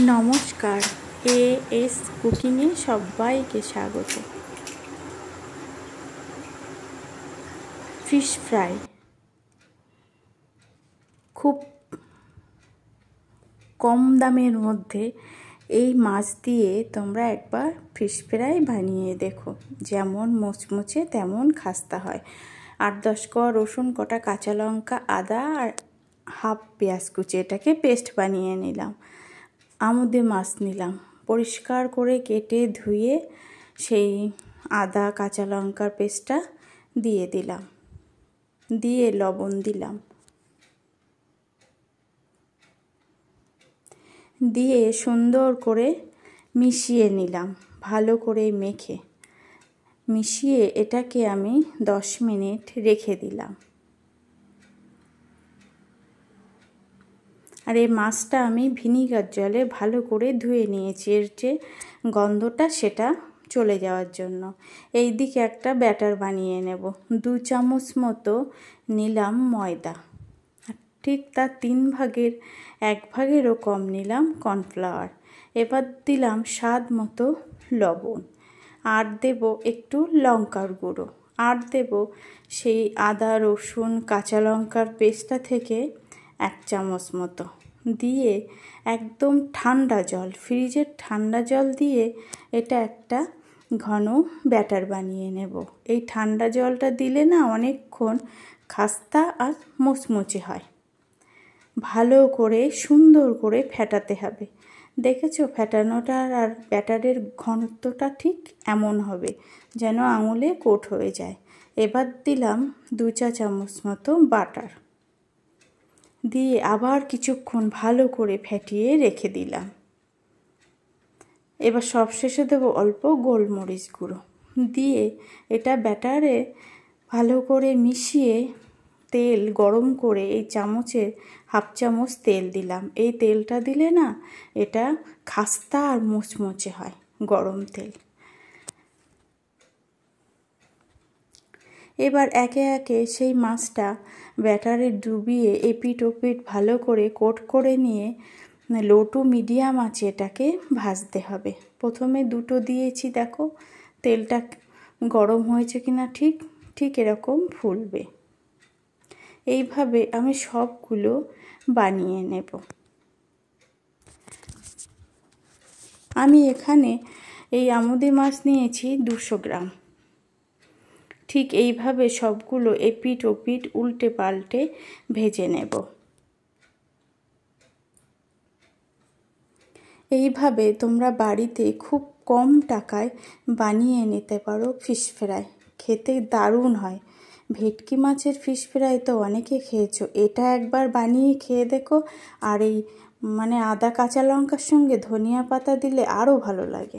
নমস্কার, এএস কুকিংয়ে সবাইকে স্বাগত। ফিশ ফ্রাই খুব কম দামের মধ্যে এই মাছ দিয়ে তোমরা একবার ফিশ ফ্রাই বানিয়ে দেখো। যেমন মুচমুচে তেমন খাস্তা হয়। 8-10 কোয়া রসুন, কটা কাঁচা লঙ্কা, আদা আর হাফ পেঁয়াজ কুচি, এটাকে পেস্ট বানিয়ে নিলাম। আমুদে মাছ নিলাম, পরিষ্কার করে কেটে ধুয়ে সেই আদা কাঁচা লঙ্কার পেস্টটা দিয়ে দিলাম, দিয়ে লবণ দিলাম, দিয়ে সুন্দর করে মিশিয়ে নিলাম। ভালো করে মিশিয়ে এটাকে আমি 10 মিনিট রেখে দিলাম। আর এই মাছটা আমি ভিনিগার জলে ভালো করে ধুয়ে নিয়েছি, এর যে গন্ধটা সেটা চলে যাওয়ার জন্য। এই দিকে একটা ব্যাটার বানিয়ে নেব। 2 চামচ মতো নিলাম ময়দা, ঠিক তার 3 ভাগের 1 ভাগেরও কম নিলাম কর্নফ্লাওয়ার। এবার দিলাম স্বাদ মতো লবণ, আর দেব একটু লঙ্কার গুঁড়ো, আর দেব সেই আদা রসুন কাঁচা লঙ্কার পেস্টটা থেকে 1 চামচ মতো দিয়ে একদম ঠান্ডা জল, ফ্রিজের ঠান্ডা জল দিয়ে এটা একটা ঘন ব্যাটার বানিয়ে নেব। এই ঠান্ডা জলটা দিলে না অনেকক্ষণ খাস্তা আর মুচমুচে হয়। ভালো করে সুন্দর করে ফেটাতে হবে। দেখেছো ফেটানোটার আর ব্যাটারের ঘনত্বটা ঠিক এমন হবে যেন আঙুলে কোট হয়ে যায়। এবার দিলাম 2 চা চামচ মতো বাটার, দিয়ে আবার কিছুক্ষণ ভালো করে ফেটিয়ে রেখে দিলাম। এবার সবশেষে দেবো অল্প গোলমরিচ গুঁড়ো, দিয়ে এটা ব্যাটারে ভালো করে মিশিয়ে তেল গরম করে এই চামচে হাফ চামচ তেল দিলাম। এই তেলটা দিলে না এটা খাস্তা আর মুচমুচে হয়, গরম তেল। এবার একে একে সেই মাছটা ব্যাটারে ডুবিয়ে এপিট ওপিট ভালো করে কোট করে নিয়ে লো টু মিডিয়াম আঁচে এটাকে ভাজতে হবে। প্রথমে 2টো দিয়েছি, দেখো তেলটা গরম হয়েছে কিনা, ঠিক এরকম ফুলবে। এইভাবে আমি সবগুলো বানিয়ে নেব। আমি এখানে এই আমুদে মাছ নিয়েছি 200 গ্রাম। ঠিক এইভাবে সবগুলো এপিট ওপিট উল্টে পাল্টে ভেজে নেব। এইভাবে তোমরা বাড়িতে খুব কম টাকায় বানিয়ে নিতে পারো ফিশ ফ্রাই। খেতে দারুণ হয়। ভেটকি মাছের ফিশ ফ্রাই তো অনেকে খেয়েছো, এটা একবার বানিয়ে খেয়ে দেখো। আর এই আদা কাঁচা লঙ্কার সঙ্গে ধনিয়া পাতা দিলে আরও ভালো লাগে।